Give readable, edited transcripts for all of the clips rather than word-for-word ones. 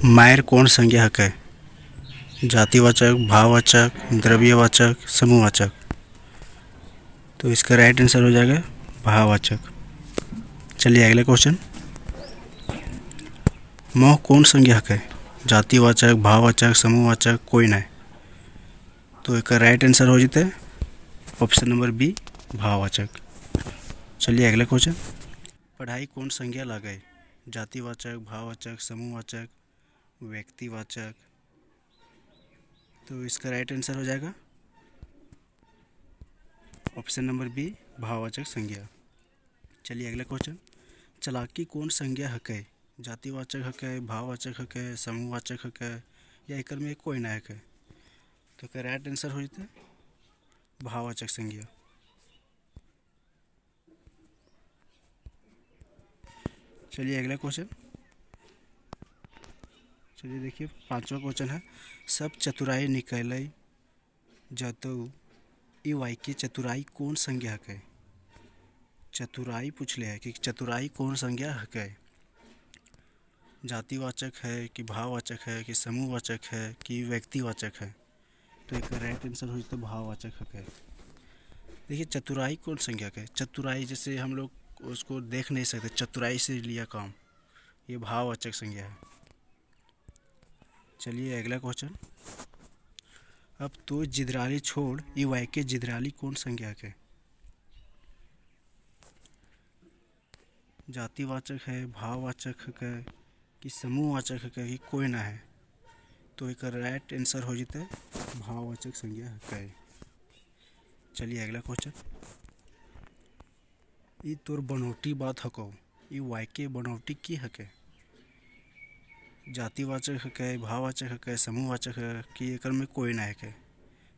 मायर कौन संज्ञा हक है? जातिवाचक, भाववाचक, द्रव्यवाचक, समूहवाचक। तो इसका राइट आंसर हो जाएगा भाववाचक। चलिए अगला क्वेश्चन। मोह कौन संज्ञा हक है? जातिवाचक, भाववाचक, समूहवाचक, कोई नहीं। तो इसका राइट आंसर हो जाता है ऑप्शन नंबर बी, भाववाचक। चलिए अगला क्वेश्चन। पढ़ाई कौन संज्ञा लागे? जातिवाचक, भाववाचक, समूहवाचक, व्यक्तिवाचक। तो इसका राइट आंसर हो जाएगा ऑप्शन नंबर बी, भाववाचक संज्ञा। चलिए अगला क्वेश्चन। चालाकी कौन संज्ञा हक है? जातिवाचक हक है, भाववाचक हक है, समूहवाचक हक है, या एक में कोई ना हक है? तो इसका राइट आंसर हो जाता है भाववाचक संज्ञा। चलिए अगला क्वेश्चन। चलिए देखिए पांचवा क्वेश्चन है। सब चतुराई निकलै जतौ ई वाई की चतुराई कौन संज्ञा हक है? चतुराई पूछ ले है कि चतुराई कौन संज्ञा हक है? जातिवाचक है कि भाववाचक है कि समूहवाचक है कि व्यक्तिवाचक है? तो एक राइट आंसर हो जाता है भाववाचक हक है। देखिए चतुराई कौन संज्ञा हक है? चतुराई जैसे हम लोग उसको देख नहीं सकते, चतुराई से लिया काम, ये भाववाचक संज्ञा है। चलिए अगला क्वेश्चन। अब तो जिद्राली छोड़ ई वाई के जिद्राली कौन संज्ञा है? जातिवाचक है, भाववाचक है कि समूहवाचक है कि कोई ना है? तो एक राइट आंसर हो जाता है भाववाचक संज्ञा है। चलिए अगला क्वेश्चन। ई तोर बनौटी बात हको ई वाई के बनौटी की हके? जातिवाचक है, भाववाचक है, समूहवाचक है कि एक में कोई ना है?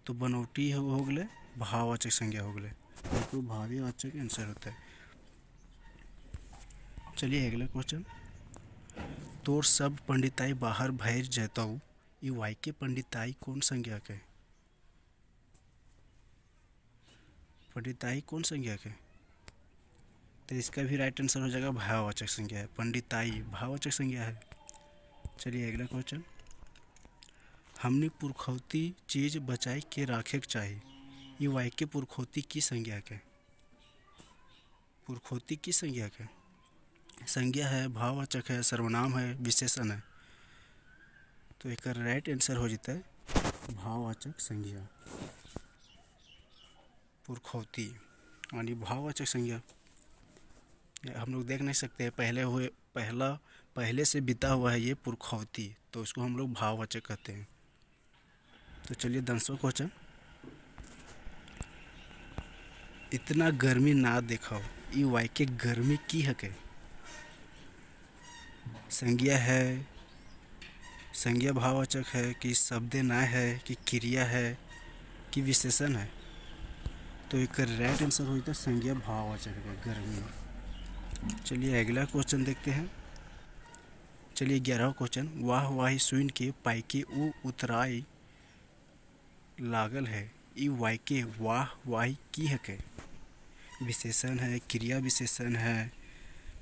तो बनौटी हो गए भाववाचक संज्ञा हो गए, तो भावीवाचक आंसर होता है। चलिए अगला क्वेश्चन। तोर सब पंडिताई बाहर भैर जतौ ई वाई के पंडिताई कौन संज्ञा के? पंडिताई कौन संज्ञा के? तो इसका भी राइट आंसर हो जाएगा भाववाचक संज्ञा है। पंडिताई भाववाचक संज्ञा है। चलिए अगला क्वेश्चन। हमने पुरखौती चीज बचाई के राखे के चाहिए ई वाई के पुरखौती की संज्ञा के? पुरखौती की संज्ञा के? संज्ञा है, भाववाचक है, सर्वनाम है, विशेषण है? तो एक राइट आंसर हो जाता है भाववाचक संज्ञा। पुरखौती यानी भाववाचक संज्ञा हम लोग देख नहीं सकते, पहले से बीता हुआ है ये पुरखौती, तो उसको हम लोग भाववाचक कहते हैं। तो चलिए 10वां क्वेश्चन। इतना गर्मी ना देखाओ ई वाई के गर्मी की हके? संज्ञा है, संज्ञा भाववाचक है कि शब्द ना है कि क्रिया है कि विशेषण है? तो एक राइट आंसर हो जाता है संज्ञा भाववाचक है गर्मी। चलिए अगला क्वेश्चन देखते हैं। चलिए 11वां क्वेश्चन। वाह वाही सुन के पाई के ऊ उतराई लागल है ई वाई के वाह वाही की हके? विशेषण है, क्रिया विशेषण है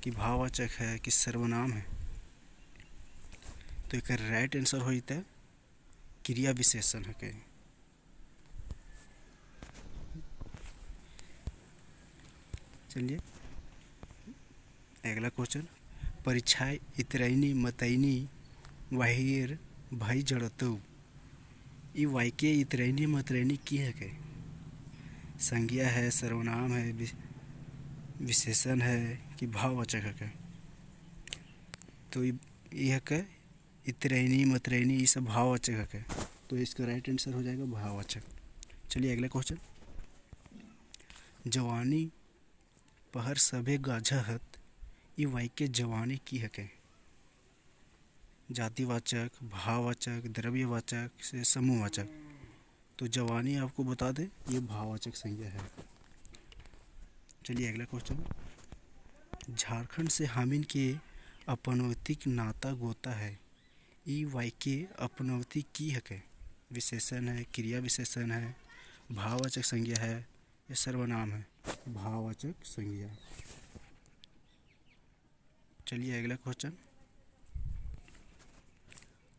कि भाववाचक है कि सर्वनाम है? तो एक राइट आंसर हो जाता है क्रिया विशेषण है के। चलिए अगला क्वेश्चन। परीक्षा इतरैनी मतैनी वाहिर भाई जड़तौ ई वाई के इतरैनी मतरैनी की है के? संज्ञा है, सर्वनाम है, विशेषण है कि भाववाचक है के? तो ये है के इतरैनी मतरैनी ये सब भाववाचक है के? तो इसका राइट आंसर हो जाएगा भाववाचक। चलिए अगला क्वेश्चन। जवानी पहर सभे गाझहत ई वाई के जवानी की हके? जातिवाचक, भाववाचक, द्रव्यवाचक से समूहवाचक? तो जवानी आपको बता दें ये भाववाचक संज्ञा है। चलिए अगला क्वेश्चन। झारखंड से हामिन के अपनौतिक नाता गोता है ई वाई के अपनौती की हके? विशेषण है, क्रिया विशेषण है, भाववाचक संज्ञा है या सर्वनाम है? भाववाचक संज्ञा। चलिए अगला क्वेश्चन।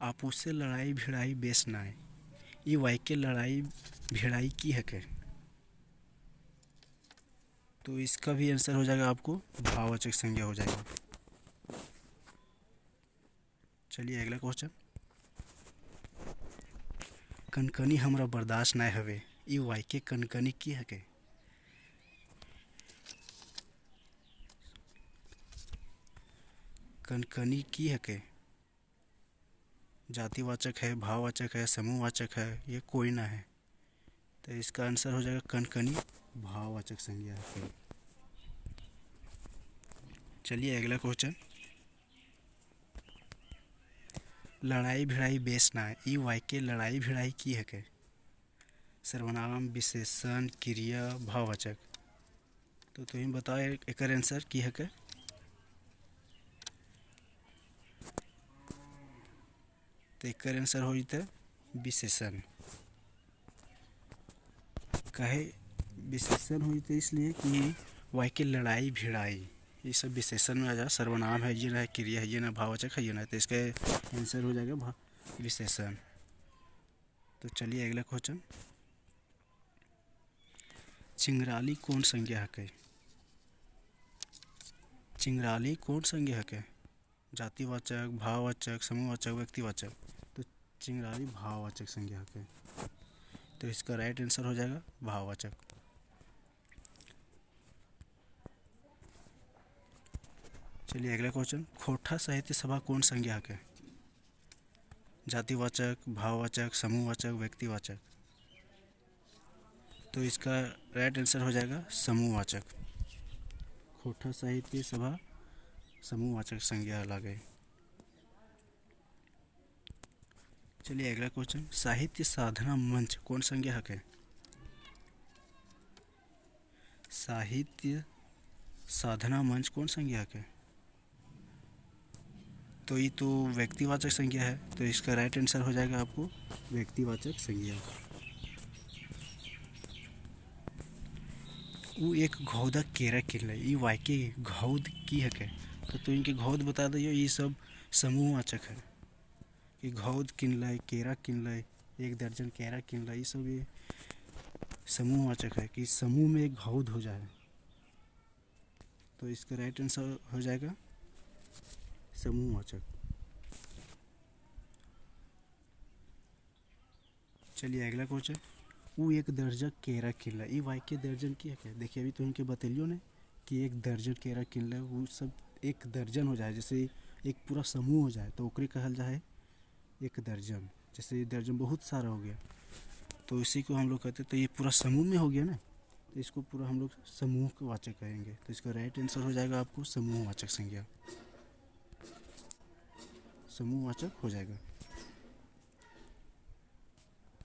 आप उससे लड़ाई भिड़ाई बेस नाय। ई वाक्य लड़ाई भिड़ाई की है के। तो इसका भी आंसर हो जाएगा आपको भाववाचक संज्ञा हो जाएगा। चलिए अगला क्वेश्चन। कनकनी हमरा बर्दाश्त ना हवे। ई वाक्य कनकनी की है के। कनकनी की है के। जातिवाचक है, भाववाचक है, समूहवाचक है, ये कोई ना है। तो इसका आंसर हो जाएगा कनकनी भाववाचक संज्ञा है। चलिए अगला क्वेश्चन। लड़ाई भिड़ाई बेस ना है। ई वाक्य लड़ाई भिड़ाई की है के। सर्वनाम, विशेषण, क्रिया, भाववाचक। तो तुम बताओ एक आंसर की है के। तो एक आंसर हो जाता विशेषण। कहे विशेषण हो जाता इसलिए कि वाक्य लड़ाई भिड़ाई ये सब विशेषण में आ जाए। सर्वनाम है ये ना, क्रिया है ये ना, भाववाचक है ये ना। तो इसका आंसर हो जाएगा विशेषण। तो चलिए अगला क्वेश्चन। चिंगराली कौन संज्ञा है के। चिंगराली कौन संज्ञा है के। जातिवाचक, भाववाचक, समूहवाचक, व्यक्तिवाचक। तो चिंगराली भाववाचक संज्ञा है के। तो इसका राइट आंसर हो जाएगा भाववाचक। चलिए अगला क्वेश्चन। खोटा साहित्य सभा कौन संज्ञा है के। जातिवाचक, भाववाचक, समूहवाचक, व्यक्तिवाचक। तो इसका राइट आंसर हो जाएगा समूहवाचक। खोटा साहित्य सभा समूहवाचक संज्ञा लागे। चलिए अगला क्वेश्चन। साहित्य साधना मंच कौन संज्ञा है के। साहित्य साधना मंच कौन संज्ञा है के। तो ये तो व्यक्तिवाचक संज्ञा है। तो इसका राइट आंसर हो जाएगा आपको व्यक्तिवाचक संज्ञा। वो एक घौदा केरा किनल। ई वाक्य घौद की है के। तो इनके घौद बता दियो। ये सब समूहवाचक है कि घौद किनल, केरा किनल, 1 दर्जन केरा किनल। ये सब ये समूहवाचक है कि समूह में एक घौद हो जाए। तो इसका राइट आंसर हो जाएगा समूहवाचक। चलिए अगला क्वेश्चन। वो 1 दर्जन केरा किनल। ई वाक्य दर्जन की है क्या। देखिए अभी तो इनके बतलियो ने कि 1 दर्जन केरा किनल। वो सब 1 दर्जन हो जाए, जैसे एक पूरा समूह हो जाए तो ओकरे कहल जाए 1 दर्जन। जैसे दर्जन बहुत सारा हो गया तो इसी को हम लोग कहते हैं। तो ये पूरा समूह में हो गया ना, तो इसको पूरा हम लोग समूह वाचक कहेंगे। तो इसका राइट आंसर हो जाएगा आपको समूहवाचक संज्ञा। समूहवाचक हो जाएगा।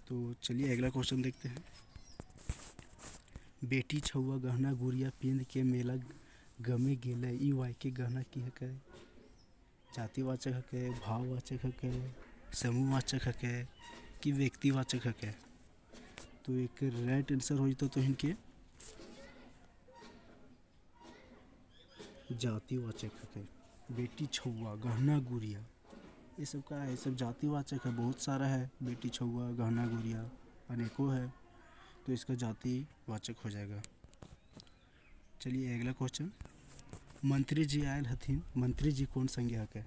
तो चलिए अगला क्वेश्चन देखते हैं। बेटी छुआ गहना गुड़िया पिंद के मेला गमे गेले। ई वाक्य गहना की है के। जातिवाचक है के, भाववाचक है के, समूहवाचक है के, कि व्यक्तिवाचक है के। तो एक राइट आंसर हो जाता तो इनके जातिवाचक है के। बेटी छुआ गहना गुड़िया ये सब का है, सब जातिवाचक है। बहुत सारा है, बेटी छुआ गहना गुड़िया अनेकों है। तो इसका जातिवाचक हो जाएगा। चलिए अगला क्वेश्चन। मंत्री जी आयल हथिन। मंत्री जी कौन संज्ञा है के।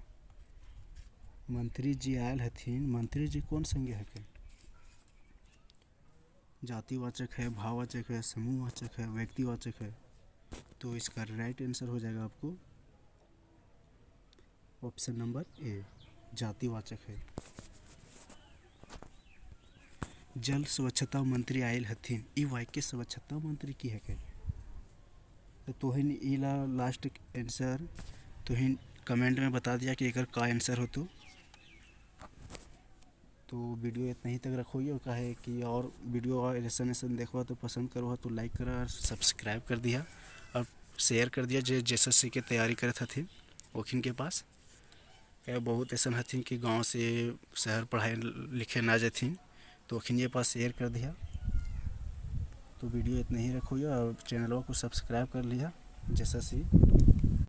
मंत्री जी आयल हथिन। मंत्री जी कौन संज्ञा है के। जातिवाचक है, भाववाचक है, समूहवाचक है, व्यक्तिवाचक है। तो इसका राइट आंसर हो जाएगा आपको ऑप्शन नंबर ए, जातिवाचक है। जल स्वच्छता मंत्री आयल हथिन। ई वाक्य स्वच्छता मंत्री की है के। तो तोहिन इला लास्ट आंसर तोहिन कमेंट में बता दिया कि एकर का आंसर हो। तो वीडियो इतना ही तक रखोगे और कहे कि और वीडियो और ऐसा देखवा तो पसंद करो तो लाइक करा और सब्सक्राइब कर दिया और शेयर कर दिया। जे जैसा सी के तैयारी करत हथिन ओखिन के पास क्या बहुत ऐसा हथिन कि गांव से शहर पढ़ाई लिखे ना जाथिन तो ओखिन के पास शेयर कर दिया। तो वीडियो इतना ही रखोगे और चैनलों को सब्सक्राइब कर लिया जैसा सी